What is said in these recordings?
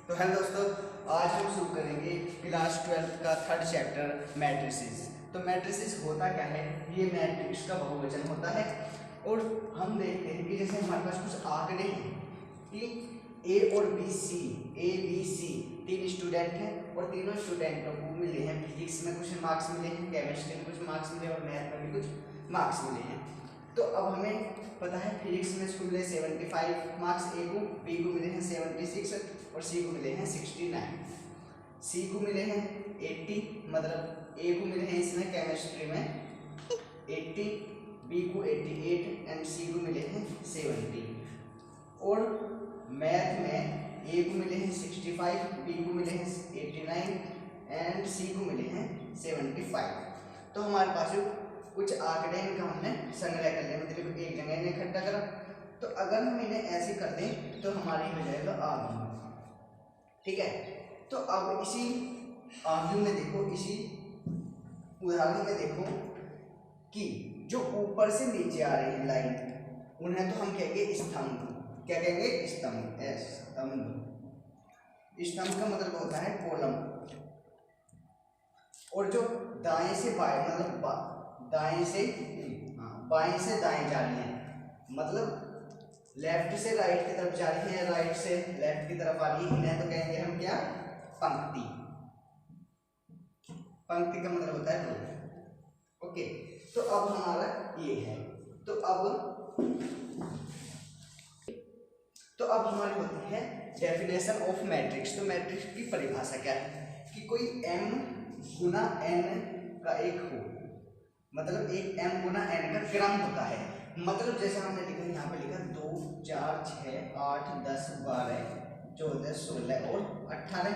तो हेलो दोस्तों, आज हम शुरू करेंगे क्लास 12 का थर्ड चैप्टर मैट्रिसेस। तो मैट्रिसेस होता क्या है? ये मैट्रिक्स का बहुवचन होता है। और हम देखते हैं कि जैसे हमारे पास कुछ आंकड़े हैं कि ए और B C, A B C तीन स्टूडेंट हैं और तीनों स्टूडेंटों को मिले हैं फिजिक्स में कुछ मार्क्स मिले हैं, केमिस्ट्री में कुछ मार्क्स मिले और मैथ में भी कुछ मार्क्स मिले हैं। तो अब हमें पता है फिजिक्स में इसको मिले 75 मार्क्स, ए को, बी को मिले हैं 76 और सी को मिले हैं 69। सी को मिले हैं 80, मतलब ए को मिले हैं इसमें केमिस्ट्री में 80, बी को 88 एंड सी को मिले हैं 70। और मैथ में ए को मिले हैं 65, बी को मिले हैं 89 एंड सी को मिले हैं 75। तो हमारे पास कुछ आंकड़े इनका हमने संग्रह कर लिया, मतलब एक जगह इन्हें इकट्ठा करा। तो अगर हम इन्हें ऐसे कर दें तो हमारी हो जाएगा आव्यूह। ठीक है, तो अब इसी आव्यूह में देखो, इसी उदाहरण में देखो कि जो ऊपर से नीचे आ रही है लाइन, उन्हें तो हम कहेंगे स्तंभ। क्या कहेंगे? स्तंभ। स्तंभ का मतलब होता है कॉलम। और जो दाएं से बाएं, मतलब बाएं से दाएं जा रही है, मतलब लेफ्ट से राइट की तरफ जा रही है, राइट से लेफ्ट की तरफ आ रही है, इन्हें तो कहेंगे हम क्या? पंक्ति। पंक्ति का मतलब होता है रो। ओके, तो अब हमारा ये है। तो अब हमारी होती है डेफिनेशन ऑफ मैट्रिक्स। तो मैट्रिक्स की परिभाषा क्या है? कि कोई m गुना n का एक हो, मतलब एक m गुना n का क्रम होता है। मतलब जैसे हमने लिखा, यहाँ पे लिखा 2 4 6 8 10 12 14 16 और 18,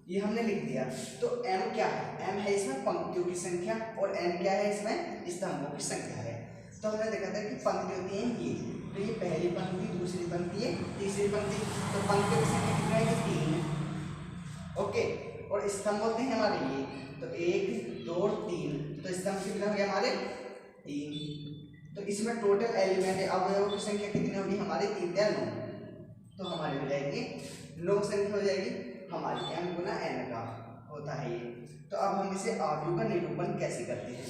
ये हमने लिख दिया। तो m क्या है? m है इसमें पंक्तियों की संख्या और n क्या है? इसमें स्तंभों की संख्या है। तो हमने देखा था कि पंक्ति होती है ये, तो ये पहली पंक्ति, दूसरी पंक्ति, है तीसरी पंक्ति। तो पंक्तियों की संख्या कितनी रहेगी? 3। ओके, और स्तंभ होते हैं हमारे ये, तो 1 2 3। तो स्तंभ कितने हो गए हमारे? 3। तो इसमें टोटल एलिमेंट है, अवयवों की संख्या कितनी होगी हमारी? 3 या 9। तो हमारी हो जाएगी 9 संख्या हो जाएगी हमारी, m गुना n का होता है ये। तो अब हम इसे आव्यूह का निरूपण कैसे करते हैं?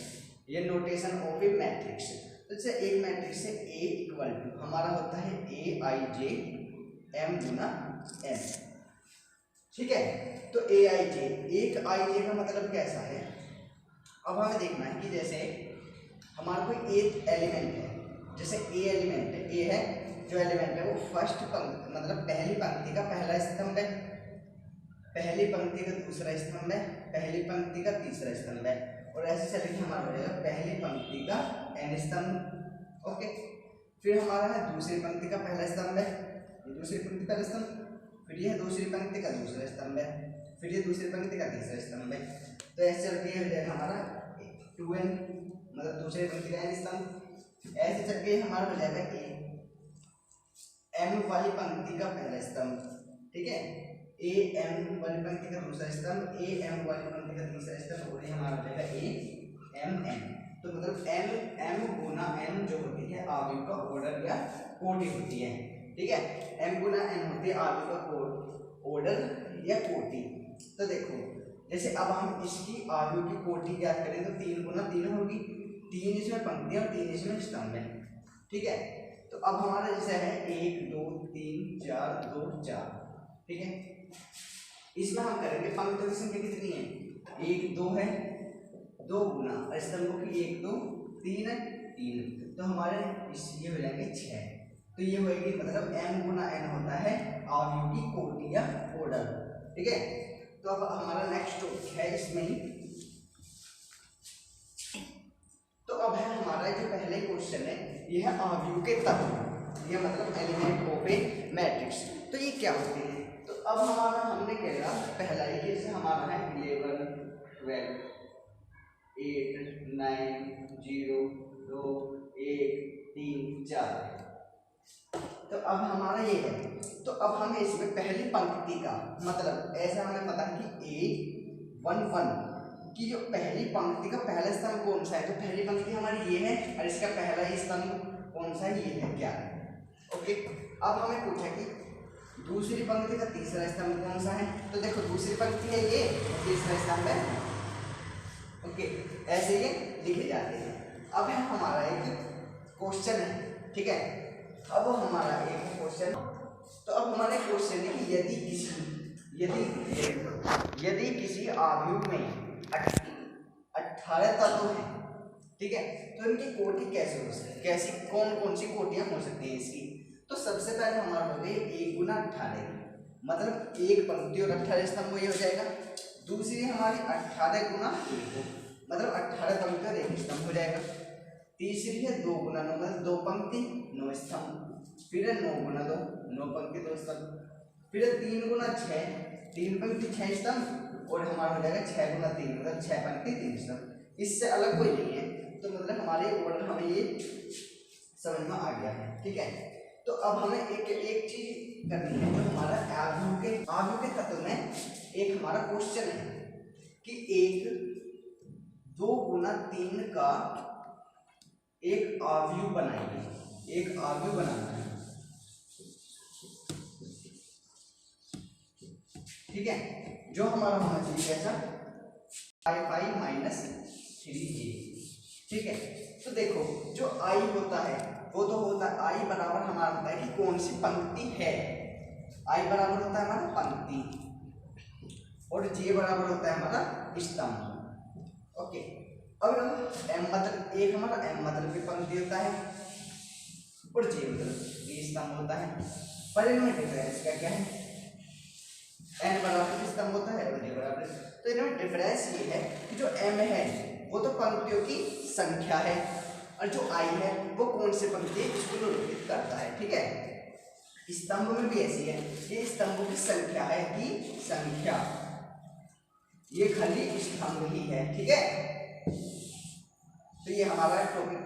ये नोटेशन ऑफ ए मैट्रिक्स। तो जैसे एक मैट्रिक्स है A इक्वल टू हमारा होता है aij m गुना n। ठीक है, तो aij, एक ij का मतलब कैसा है? अब हमें देखना है कि जैसे हमारा कोई एक एलिमेंट है, जैसे a एलिमेंट है, a है जो एलिमेंट है वो फर्स्ट पंक्ति, मतलब पहली पंक्ति का पहला स्तंभ है, पहली पंक्ति का दूसरा स्तंभ है, पहली पंक्ति का तीसरा स्तंभ है, और ऐसे चलेंगे हमारा हो जाएगा पहली पंक्ति का n स्तंभ। ओके, फिर हमारा है दूसरी पंक्ति का पहला स्तंभ है, ये दूसरी पंक्ति का पहला स्तंभ, फिर ये दूसरी पंक्ति का दूसरा स्तंभ है, फिर ये दूसरी पंक्ति का तीसरा स्तंभ है। तो ऐसे चल के हो जाएगा हमारा 2n, मतलब दूसरी पंक्ति का n स्तंभ। ऐसे चल के हमारा हो जाएगा m वाली पंक्ति का पहला स्तंभ। ठीक है, am वाली पंक्ति का दूसरा स्तंभ, am वाली पंक्ति का तीसरा स्तंभ, और ये हमारा हो जाएगा amn। तो मतलब m गुना n जो होती है आव्यूह का ऑर्डर या कोटि होती है। ठीक है, m गुना n होती है आव्यूह का ऑर्डर या कोटि। तो देखो, जैसे अब हम इसकी आव्यूह की कोटि ज्ञात करें तो 3 गुना 3 होगी, 3 इसमें पंक्तियां और 3 इसमें स्तंभ है। ठीक है, तो अब हमारा जैसे है 1 2 3 4 2 4। ठीक है, इसमें हम करेंगे पंक्तियों की संख्या कितनी है? 1 2 है, 2 गुना स्तंभों की 1 2 3 है, 3। तो हमारे ये हो जाएंगे 6। तो ये होगी, मतलब m गुना n होता है आव्यूह की कोटि या ऑर्डर। ठीक है, तो अब हमारा नेक्स्ट टॉपिक है इसमें ही। तो अब है हमारा जो पहले क्वेश्चन है, ये है आव्यूह के तत्व, ये मतलब एलिमेंट ऑफ ए मैट्रिक्स। तो ये क्या होते हैं? तो अब हमारा हमने कहा पहला ही, जैसे हमारा है 11 12 8 9 0 2 1 3 4। तो अब हमारा ये है, तो अब हमें इसमें पहली पंक्ति का मतलब ऐसा हमें पता है कि A11 की जो पहली पंक्ति का पहला स्तंभ कौन सा है? तो पहली पंक्ति हमारी ये है और इसका पहला स्तंभ कौन सा है? ये है 11। ओके, अब हमें पूछा कि दूसरी पंक्ति का तीसरा स्तंभ कौन सा है? तो देखो दूसरी पंक्ति है ये, तीसरा स्तंभ है। ओके, ऐसे ये लिखे जाते हैं। अब है हमारा एक क्वेश्चन है, ठीक है। अब हमारा एक क्वेश्चन, तो अब हमारे क्वेश्चन है कि यदि किसी आव्यूह में 18 तत्व हैं, ठीक है, तो इनकी कोटि कैसे हो सकती है, कैसी कौन कौन सी कोटियां हो सकती हैं इसकी? तो सबसे पहले हमारा हो गई 1 गुना 18, मतलब एक पंक्ति और 18 स्तंभ ये हो जाएगा। दूसरी हमारी 18 गुना 1, मतलब 18 पंक्ति और 1 स्तंभ हो जाएगा। तीसरी है 2 गुना 9, मतलब 2 पंक्ति 9 स्तंभ। फिर है 9 गुना 2, 9 पंक्ति 2 स्तंभ। फिर है 3 गुना 6, 3 पंक्ति 6 स्तंभ। और हमारा हो जाएगा 6 गुना 3, मतलब 6 पंक्ति 3 स्तंभ। इससे अलग कोई नहीं है, तो मतलब हमारे ऑर्डर हमें ये समझ में आ गया है, ठीक है। तो अब हमें एक चीज करनी है, जो हमारा आव्यूह के तत्व में एक हमारा क्वेश्चन है कि एक 2 गुना 3 का एक आव्यूह बनाइए, एक आव्यूह बनाना है, ठीक है। जो हमारा होना चाहिए कैसा, 5i माइनस 3j, ठीक है। तो देखो जो i होता है वो तो होता है i बराबर हमारा होता है कि कौन सी पंक्ति है, i बराबर होता है हमारा पंक्ति, और j बराबर होता है हमारा स्तंभ। ओके, अब m मतलब एक हमारा m मतलब की पंक्ति होता है, और j मतलब ये स्तंभ होता है। पर इनमें डिफरेंस क्या क्या है, n बराबर स्तंभ होता है और j बराबर, तो इनमें डिफरेंस ये है कि जो m है वो तो पंक्तियों की संख्या है, और जो i है वो कौन से पंक्ति है इसको निरूपित करता है, ठीक है। स्तंभ में भी ऐसी है, ये स्तंभों की संख्या है, की संख्या, ये खाली स्तंभ ही है, ठीक है। तो ये हमारा टॉपिक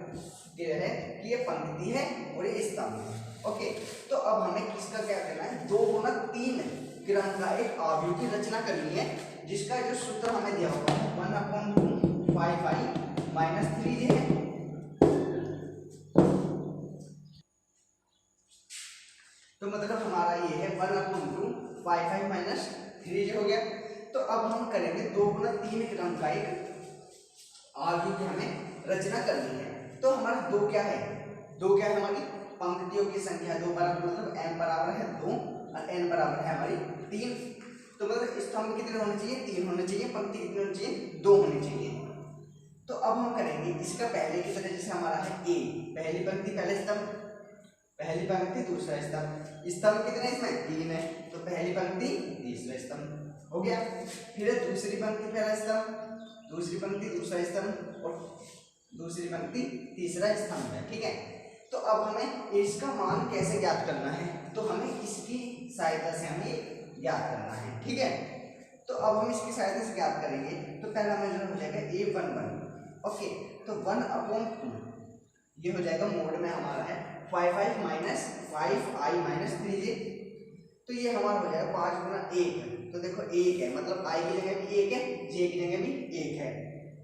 क्लियर है कि ये पंक्ति है और ये स्तंभ है। ओके, तो अब हमें किसका क्या करना है, 2 गुना 3 क्रम का एक आव्यूह की रचना करनी है, जिसका जो सूत्र हमें दिया होगा 1/2 5i माइनस 3j है। तो मतलब हमारा ये है 1/2 5i माइनस 3j हो गया। तो अब हम करेंगे 2 गुना 3 क्रम का एक आव्यूह की हमें रचना करनी है। तो हमारा 2 क्या है, 2 क्या है हमारी पंक्तियों की संख्या, 2 बराबर मतलब m बराबर है 2 और n बराबर है हमारी 3। तो मतलब स्तंभ कितने होने चाहिए, 3 होने चाहिए, पंक्ति कितनी होनी चाहिए, 2 होनी चाहिए। तो अब हम करेंगे इसका पहले की तरह, जैसे हमारा है a, पहली पंक्ति पहले स्तंभ, पहली पंक्ति दूसरा स्तंभ, स्तंभ कितने इसमें 3 है, तो पहली पंक्ति तीसरा स्तंभ हो गया। फिर दूसरी पंक्ति पहला स्तंभ, दूसरी पंक्ति दूसरा स्तंभ, और दूसरी पंक्ति तीसरा स्तंभ है, ठीक है। तो अब हमें इसका मान कैसे ज्ञात करना है, तो हमें इसकी सहायता से हमें ज्ञात करना है, ठीक है। तो अब हम इसकी सहायता से ज्ञात करेंगे, तो पहला मेजर हो जाएगा a11। ओके, तो 1/2 ये हो जाएगा मोड में हमारा है 5i माइनस 3j। तो ये हमारा हो जाएगा 5 गुना 1, तो देखो 1 है, मतलब i की जगह भी 1 है, j की जगह भी 1 है,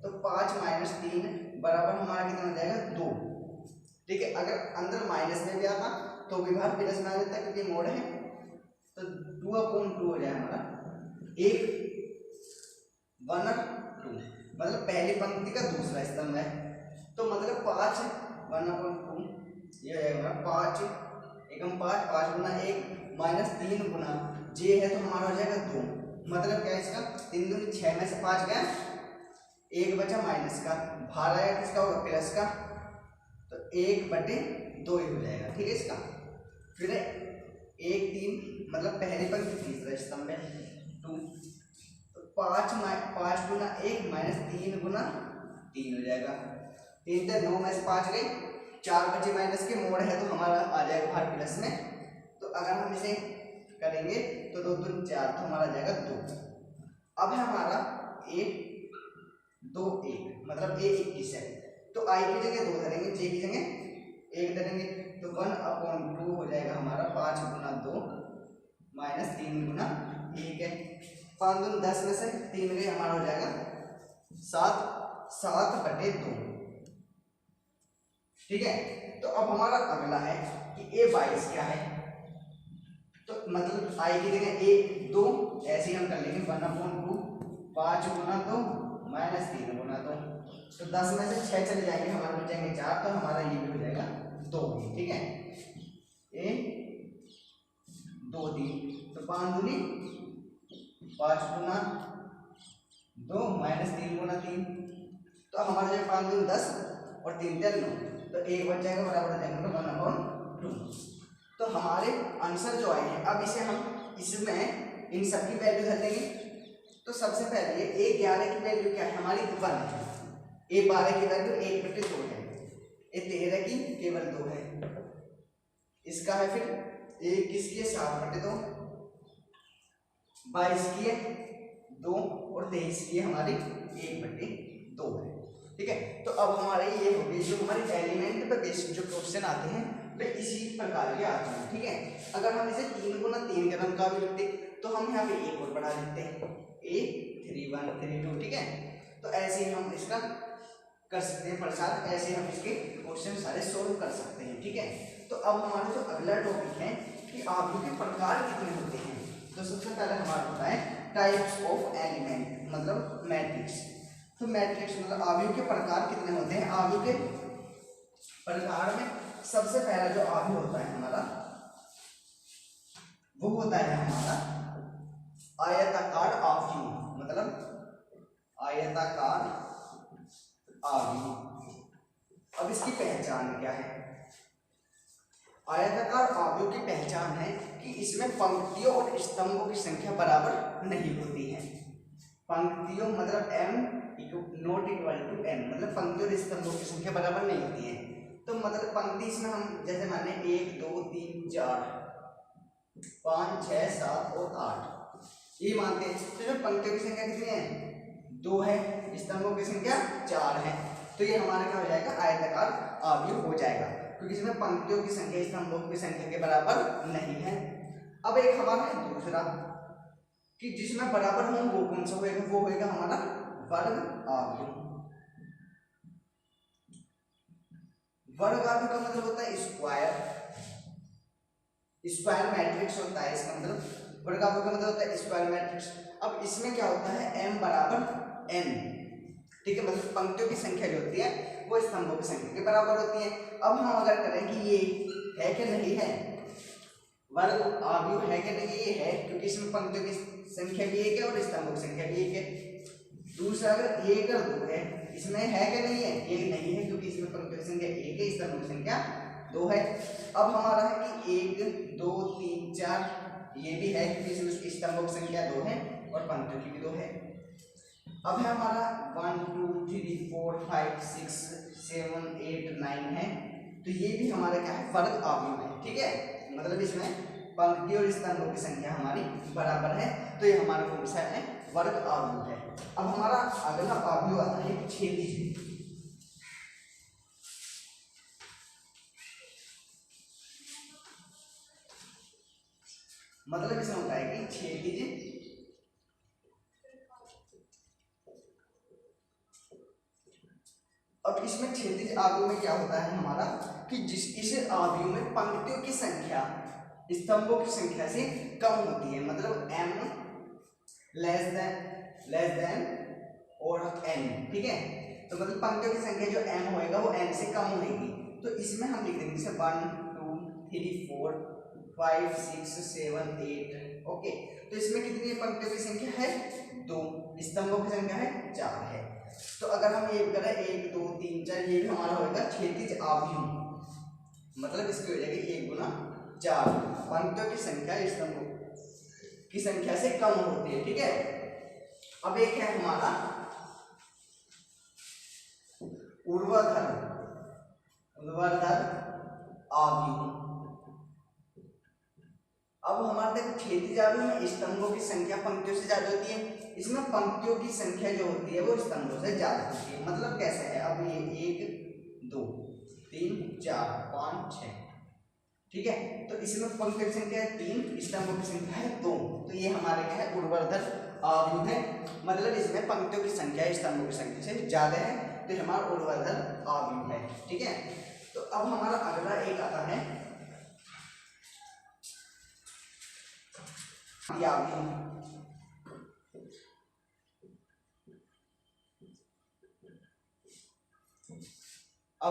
तो 5 माइनस 3 बराबर हमारा कितना हो जाएगा 2, ठीक है। अगर अंदर माइनस में भी आता तो भी बाहर प्लस में आ जाता है, क्योंकि मोड है। तो 2/2 हो जाए हमारा 1/2, मतलब पहली पंक्ति का दूसरा स्तंभ है, तो मतलब 5 1/2 ये हो जाएगा 5 एकम 5, 5 गुना 1 माइनस 3 गुना j है, तो हमारा हो जाएगा 2, मतलब क्या है इसका 3 दूनी 6 में से 5 गया, 1 बचा माइनस का, भार आएगा किसका होगा प्लस का, तो 1/2 ही हो जाएगा, ठीक है इसका। फिर 1 3 मतलब पहली पंक्ति तीसरा स्तंभ है 2, तो 5 गुना 1 माइनस 3 गुना 3 हो जाएगा, 3 से 9 में से 5 गए, 4 बचे माइनस के, मोड़ है तो हमारा आ जाएगा बाहर प्लस में। तो अगर हम इसे करेंगे तो 2 दूनी 4, तो हमारा आ जाएगा 2। अब है हमारा 1 2 1, मतलब 1 21 है, तो i की जगह 2 धरेंगे, j की जगह 1 धरेंगे, तो 1/2 हो जाएगा हमारा 5 गुना 2 माइनस 3 गुना 1 है, 5 दूनी 10 में से 3 गए, हमारा हो जाएगा 7/2, ठीक है। तो अब हमारा अगला है कि a22 क्या है, तो मतलब आई की जगह 1 2 ऐसे ही हम कर लेंगे 1/2 5 गुना 2 माइनस 3 गुना 2। तो 10 में से 6 चले जाएंगे, हमारे बच जाएंगे 4, तो हमारा ये भी हो जाएगा 2। ठीक है, 1 2 3, तो 5 दूनी 5 गुना 2 माइनस 3 गुना 3, तो हमारा जो 5 दूनी 10 और 3 3 9, तो 1 बच जाएगा बराबर हो जाएगा 1/2। तो हमारे आंसर जो आए हैं, अब इसे हम इसमें इन सब की वैल्यू धर लेंगे। तो सबसे पहले A11 की वैल्यू क्या है हमारी 1 है, A12 की वैल्यू 1/2 है, A13 की केवल 2 है, इसका है फिर 21 की 7/2, 22 की है 2 और 23 की हमारी 1/2 है। ठीक है, तो अब हमारे ये हो गए जो हमारे एलिमेंट पर बेस्ड जो क्वेश्चन आते हैं वे इसी प्रकार के आते हैं। ठीक है, अगर हम इसे 3 गुना 3 क्रम का भी लिखते तो हम यहाँ पे एक और बढ़ा देते A 3 1 3 2। ठीक है, तो ऐसे ही हम इसका कर सकते हैं प्रसार, ऐसे हम इसके क्वेश्चन सारे सोल्व कर सकते हैं। ठीक है, तो अब हमारा जो अगला टॉपिक है कि आव्यूह के प्रकार कितने होते हैं। तो सबसे पहले हमारा होता है टाइप्स ऑफ एलिमेंट, मतलब मैट्रिक्स। तो मैट्रिक्स मतलब आव्यूह के प्रकार कितने होते हैं। आव्यूह के प्रकार में सबसे पहला जो आव्यूह होता है हमारा वो होता है हमारा आयताकार आव्यूह, मतलब आयताकार आव्यूह। अब इसकी पहचान क्या है। आयताकार आव्यूह की पहचान है कि इसमें पंक्तियों और स्तंभों की संख्या बराबर नहीं होती है। पंक्तियों मतलब m not equal to n, मतलब पंक्तियों और स्तंभों की संख्या बराबर नहीं होती है। तो मतलब पंक्ति इसमें हम जैसे माने 1 2 3 4 5 6 7 और 8 ये मानते हैं। तो इसमें पंक्तियों की संख्या कितनी है 2 है, स्तंभों की संख्या 4 है, तो ये हमारा क्या हो जाएगा आयताकार आव्यूह हो जाएगा, क्योंकि इसमें पंक्तियों की संख्या स्तंभों की संख्या के बराबर नहीं है। अब एक हमारा है दूसरा कि जिसमें बराबर हो वो कौन सा होएगा, वो होएगा हमारा वर्ग आव्यूह। वर्ग आव्यूह का मतलब होता है स्क्वायर, स्क्वायर मैट्रिक्स होता है इसका मतलब। वर्ग आव्यूह का मतलब होता है स्क्वायर मैट्रिक्स। अब इसमें क्या होता है m बराबर n। ठीक है, मतलब पंक्तियों की संख्या जो होती है वो स्तंभों की संख्या के बराबर होती है। अब हम अगर करें कि ये है कि नहीं है वर्ग आव्यूह है कि नहीं, ये है क्योंकि इसमें पंक्तियों की संख्या भी एक है और स्तंभों की संख्या भी एक है। दूसरा अगर 1 और 2 है, इसमें है कि नहीं है, ये नहीं है क्योंकि इसमें पंक्तियों की संख्या 1 है, स्तंभों की संख्या 2 है। अब हमारा है कि 1 2 3 4 ये भी है क्योंकि इसमें स्तंभों की संख्या 2 है और पंक्तियों की भी 2 है। अब है हमारा 1 2 3 4 5 6 7 8 9 है, तो ये भी हमारा क्या है वर्ग आव्यूह है। ठीक है, मतलब इसमें पंक्ति और स्तंभों की संख्या हमारी बराबर है, तो ये हमारा कौन सा है वर्ग आव्यूह है। अब हमारा अगला आव्यूह आता है क्षैतिज, मतलब इसमें होता है कि क्षैतिज अब इसमें क्षैतिज आव्यूह में क्या होता है हमारा कि इस आव्यूह में पंक्तियों की संख्या स्तंभों की संख्या से कम होती है, मतलब m लेस देन और n। ठीक है, तो मतलब पंक्तियों की संख्या जो m होएगा वो n से कम होगी, तो इसमें हम लिख देंगे जैसे 1 2 3 4 5 6 7 8। ओके, तो इसमें कितनी पंक्तियों की संख्या है 2, स्तंभों की संख्या है 4 है। तो अगर हम ये करें 1 2 3 4, ये भी हमारा होगा क्षैतिज आव्यूह, मतलब इसकी हो जाएगी 1 गुना 4, पंक्तियों की संख्या स्तंभों की संख्या से कम होती है। ठीक है, अब एक है हमारा ऊर्ध्वाधर आव्यूह। अब हमारे क्षैतिज आव्यूह में स्तंभों की संख्या पंक्तियों से ज्यादा होती है, इसमें पंक्तियों की संख्या जो होती है वो स्तंभों से ज्यादा होती है। मतलब कैसे है, अब ये 1 2 3 4 5 6, ठीक है, तो इसमें पंक्तियों की संख्या है 3, स्तंभों की संख्या है 2, तो ये हमारे क्या है ऊर्ध्वाधर आव्यूह है, मतलब इसमें पंक्तियों की संख्या स्तंभों की संख्या से ज्यादा है, तो हमारा ऊर्ध्वाधर आव्यूह है। ठीक है, तो अब हमारा अगला एक आता है अब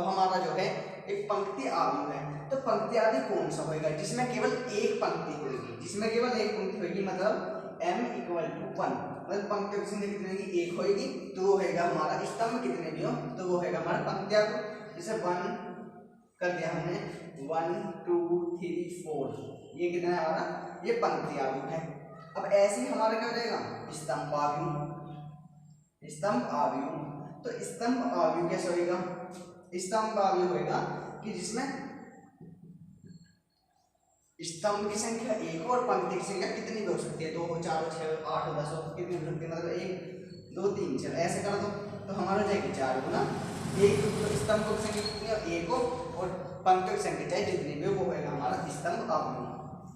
हमारा जो है एक पंक्ति आव्यूह है, तो पंक्ति आदि कौन सा होगा जिसमें केवल एक पंक्ति होगी, जिसमें केवल एक पंक्ति होगी, मतलब m इक्वल टू 1, मतलब पंक्ति की संख्या कितनी होगी, एक होगी, तो वो होगा हमारा स्तंभ कितने भी हो तो वो होगा हमारा पंक्ति आव्यूह। जैसे 1 कर दिया हमने, 1 2 3 4, ये कितना है हमारा, ये पंक्ति आव्यूह है। अब ऐसे ही हमारा क्या हो जाएगा, स्तंभ आव्यूह। स्तंभ आव्यूह, तो स्तंभ आव्यूह कैसे होगा, स्तंभ आव्यूह होगा कि जिसमें स्तंभ की संख्या एक और पंक्ति की संख्या कितनी भी हो सकती है, 2 हो 4 हो 6 हो 8 हो 10 हो, कितनी हो सकती है, मतलब 1 2 3 4 ऐसे कर दो तो हमारा हो जाएगी 4 गुना 1, तो स्तंभ की संख्या कितनी है 1 हो, और पंक्तियों की संख्या चाहे जितनी भी हो वो होगा हमारा स्तंभ आव्यूह।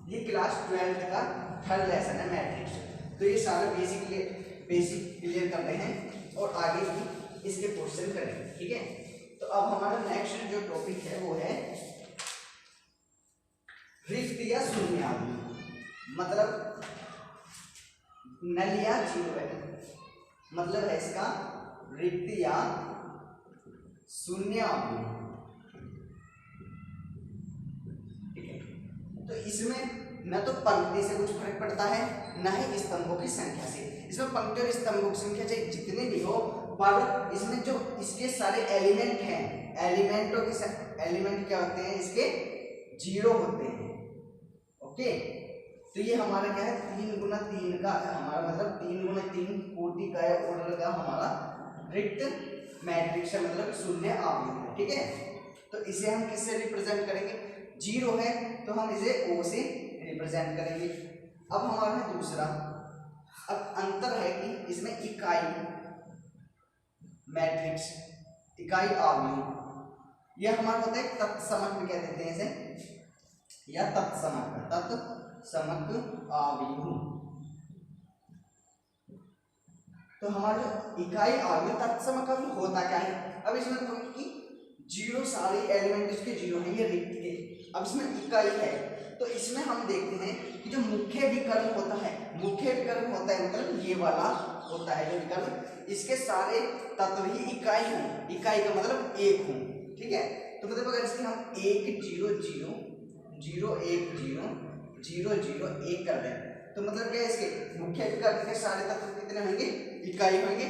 ये क्लास 12th का थर्ड लेसन है मैट्रिक्स, तो ये सारे बेसिक क्लियर कर रहे हैं और आगे भी इसके क्वेश्चन करेंगे, ठीक है। तो अब हमारा नेक्स्ट जो टॉपिक है वो है रिक्त या शून्य आव्यूह, मतलब नल या जीरो है, मतलब है इसका रिक्त या शून्य आव्यूह, ठीक है। तो इसमें न तो पंक्ति से कुछ फर्क पड़ता है न ही स्तंभों की संख्या से, इसमें पंक्ति और स्तंभों की संख्या चाहे जितनी भी हो, पर इसमें जो इसके सारे एलिमेंट हैं, एलिमेंटों के एलिमेंट क्या होते हैं, इसके जीरो होते हैं, ओके। तो ये हमारा क्या है 3 गुना 3 का हमारा मतलब 3 गुना 3 कोटि का ऑर्डर का हमारा रिक्त मैट्रिक्स है, मतलब शून्य आव्यूह है, ठीक है। तो इसे हम किससे रिप्रेजेंट करेंगे, जीरो है तो हम इसे ओ से रिप्रेजेंट करेंगे। अब हमारा है दूसरा, अब अंतर है कि इसमें इकाई मैट्रिक्स, इकाई आव्यूह, यह हमारा होता है तत्समक कह देते हैं इसे, या तत्समक आव्यूह। तो हमारा जो इकाई आव्यूह तत्समक आव्यूह होता क्या है, अब इसमें तो कि जीरो सारे एलिमेंट इसके जीरो हैं ये रिक्त के, अब इसमें इकाई है तो इसमें हम देखते हैं कि जो मुख्य विकर्ण होता है, मुख्य विकर्ण होता है मतलब ये वाला होता है जो विकर्ण, इसके सारे तत्व ही इकाई हों, इकाई का मतलब एक हों, ठीक है। तो मतलब अगर इसके हम 1 0 0 0 1 0 0 0 1 कर दें तो मतलब क्या है इसके मुख्य विकर्ण के सारे तत्व कितने होंगे, इकाई होंगे,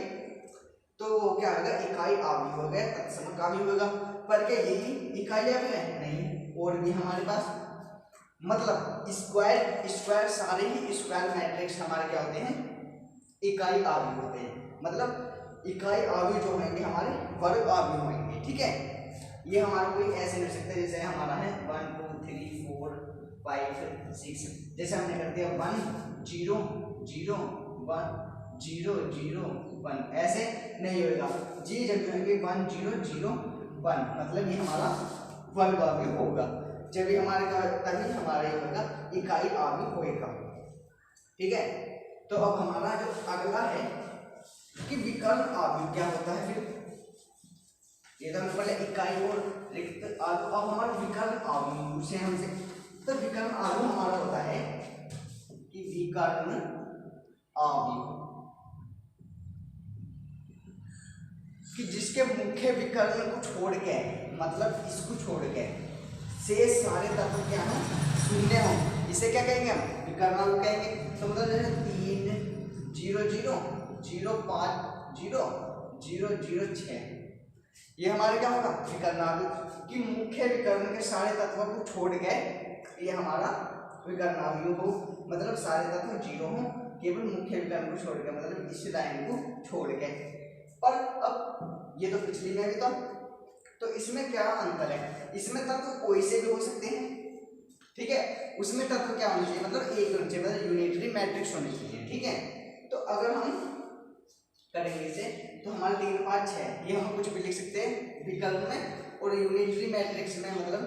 तो वो क्या होगा इकाई आव्यूह हो गया, तत्समक आव्यूह होगा। पर क्या यही इकाई आव्यूह है, नहीं, और भी हमारे पास मतलब स्क्वायर सारे ही स्क्वायर मैट्रिक्स हमारे क्या होते हैं, इकाई आव्यूह होते हैं, मतलब इकाई आव्यूह जो होंगे हमारे वर्ग आव्यूह होंगे, ठीक है। ये हमारा कोई ऐसे नहीं सकता जैसे हमारा है 1 2 3 4 5 6, जैसे हमने कर दिया 1 0 0 1 0 0 1, ऐसे नहीं होगा जी, जब होंगे 1 0 0 1 मतलब ये हमारा वर्ग आव्यूह होगा, जब ये हमारे तभी हमारा ये होगा इकाई आव्यूह होगा, ठीक है। तो अब हमारा जो अगला है कि विकर्ण आव्यूह क्या होता है, फिर ये तो हमने पहले इकाई और रिक्त आव्यूह, अब हमारा विकर्ण आव्यूह से हमसे, तो विकर्ण आव्यूह हमारा होता है कि विकर्ण आव्यूह कि जिसके मुख्य विकर्ण को छोड़ के, मतलब इसको छोड़ के शेष सारे तत्व क्या है शून्य हो, इसे क्या कहेंगे हम विकर्ण आव्यूह कहेंगे। तो मतलब जैसे 3 0 0 0 5 0 0 0 6, ये हमारे क्या होगा विकर्ण आव्यूह कि मुख्य विकर्ण के सारे तत्वों को छोड़ के ये हमारा विकर्ण आव्यूह हो, मतलब सारे तत्व जीरो हो, केवल मुख्य विकर्ण को छोड़ के, मतलब इस लाइन को छोड़ के। पर अब ये तो पिछली में भी तो इसमें क्या अंतर है, इसमें तत्व कोई से भी हो सकते हैं, ठीक है, उसमें तत्व क्या होना चाहिए, मतलब एक होना चाहिए, मतलब यूनिटरी मैट्रिक्स होनी चाहिए, ठीक है। तो अगर हम करेंगे इसे तो हमारा 3 5 6 ये हम कुछ भी लिख सकते हैं विकल्प में, और यूनिटरी मैट्रिक्स में मतलब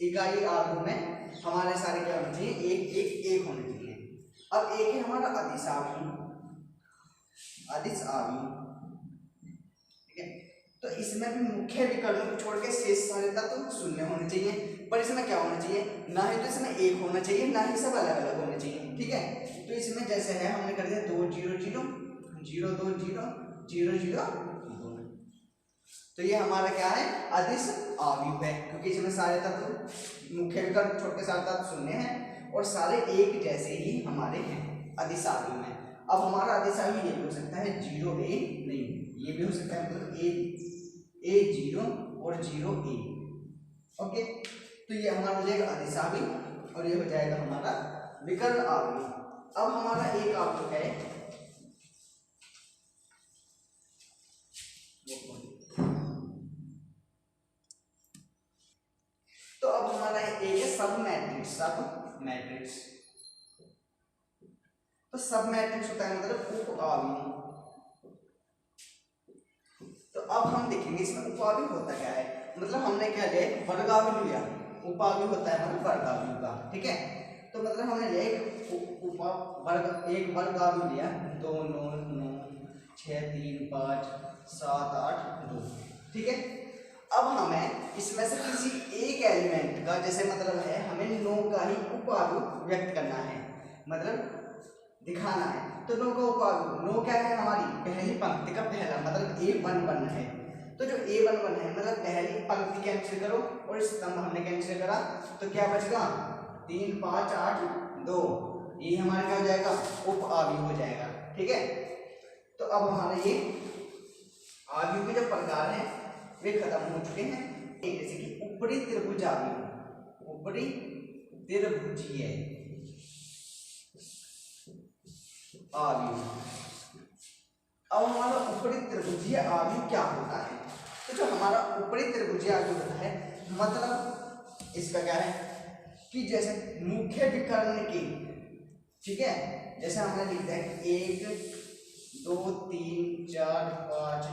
इकाई आव्यूह में हमारे सारे क्या होने चाहिए, एक एक एक होने चाहिए। अब एक है हमारा अदिश आव्यूह, अदिश आव्यूह, ठीक है। तो इसमें भी मुख्य विकर्ण को छोड़ के शेष सारे तत्व शून्य होने चाहिए, पर इसमें क्या होना चाहिए, ना ही तो इसमें एक होना चाहिए, ना ही सब अलग अलग होने चाहिए, ठीक है। तो इसमें जैसे है हमने कर दिया 2 0 0 0 2 0 0 0 2, तो ये हमारा क्या है, अदिश अवयव है, क्योंकि इसमें सारे तत्व मुख्य विकर्ण छोटे सारे तत्व शून्य हैं और सारे एक जैसे ही हमारे हैं, अदिश अवयव में। अब हमारा अदिश अवयव ये भी हो सकता है 0 a, नहीं ये भी हो सकता है मतलब a 0 और 0 a, ओके। तो ये हमारा हो जाएगा अदिश अवयव और ये हो जाएगा हमारा विकर्ण अवयव। अब हमारा एक अवयव है तो अब हमारा एक है सब मैट्रिक्स, सब मैट्रिक्स। तो सब मैट्रिक्स होता है मतलब उप अवयव। तो अब हम देखेंगे इसमें उप अवयव होता क्या है, मतलब हमने क्या लिया, वर्ग अवयव लिया, उप अवयव होता है मतलब वर्ग अवयव का, ठीक है। तो मतलब हमने लिया एक वर्ग अवयव लिया 2 9 9 6 3 5 7 8 2, ठीक है। अब हमें इसमें से किसी एक एलिमेंट का, जैसे मतलब है हमें 9 का ही उप अवयव व्यक्त करना है, मतलब दिखाना है। तो 9 का उप अवयव, 9 क्या है हमारी पहली पंक्ति का पहला, मतलब A11 है। तो जो A11 है मतलब पहली पंक्ति कैंसिल करो और स्तंभ हमने कैंसिल करा, तो क्या बचेगा 3 5 8 2, ये हमारा क्या हो जाएगा, उप अवयव हो जाएगा, ठीक है। तो अब हमारे ये अवयव के जो प्रकार हैं वे खत्म हो चुके हैं। जैसे कि ऊपरी त्रिभुज अवयव, ऊपरी त्रिभुजीय अवयव। अब हमारा ऊपरी त्रिभुजीय अवयव क्या होता है, तो जो हमारा ऊपरी त्रिभुजीय अवयव होता है मतलब इसका क्या है कि जैसे मुख्य विकर्ण के, ठीक है, जैसे हमने लिख दिया है 1 2 3 4 5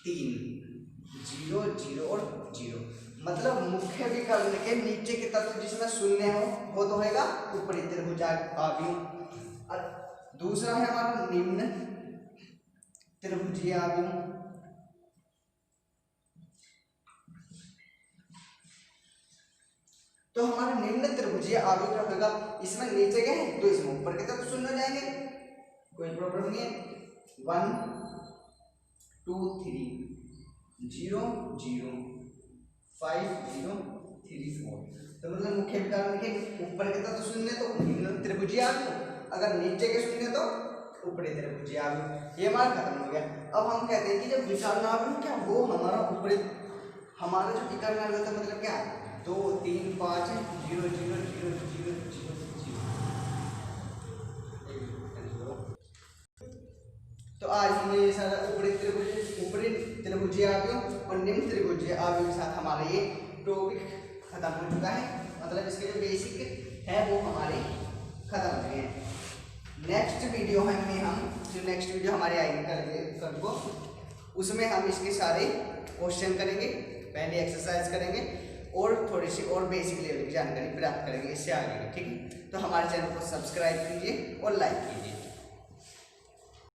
3 0 0 और 0, मतलब मुख्य विकर्ण के नीचे के तत्व जिसमें शून्य हो वो तो होगा ऊपरी त्रिभुज अवयव। और दूसरा है हमारा निम्न त्रिभुजीय अवयव। तो हमारा निम्न त्रिभुजीय अवयव क्या होगा, इसमें नीचे गए तो इसमें ऊपर के तत्व शून्य हो जाएंगे, कोई प्रॉब्लम नहीं है। 1 2 3 0 0 5 0 3 4, तो मतलब मुख्य विकर्ण के ऊपर के तत्व शून्य तो निम्न त्रिभुजीय अवयव, अगर नीचे के शून्य तो ऊपरी त्रिभुजीय अवयव। ये हमारा खत्म हो गया। अब हम कहते हैं कि जब विकर्ण अवयव क्या वो हमारा ऊपरी, हमारा जो विकर्ण अवयव होता है मतलब क्या 2 3 5 0 0 0 0 0 0। तो आज हमने ये सारा ऊपरी त्रिभुजीय अवयव और निम्न त्रिभुजीय अवयव के साथ हमारा ये टॉपिक खत्म हो चुका है, मतलब इसके जो बेसिक है वो हमारे खत्म हो गए हैं। नेक्स्ट वीडियो में हम जो नेक्स्ट वीडियो हमारे आएंगे कल को, उसमें हम इसके सारे क्वेश्चन करेंगे, पहले एक्सरसाइज करेंगे और थोड़ी सी और बेसिक लेवल की जानकारी प्राप्त करेंगे इससे आगे, ठीक है। तो हमारे चैनल को सब्सक्राइब कीजिए और लाइक कीजिए।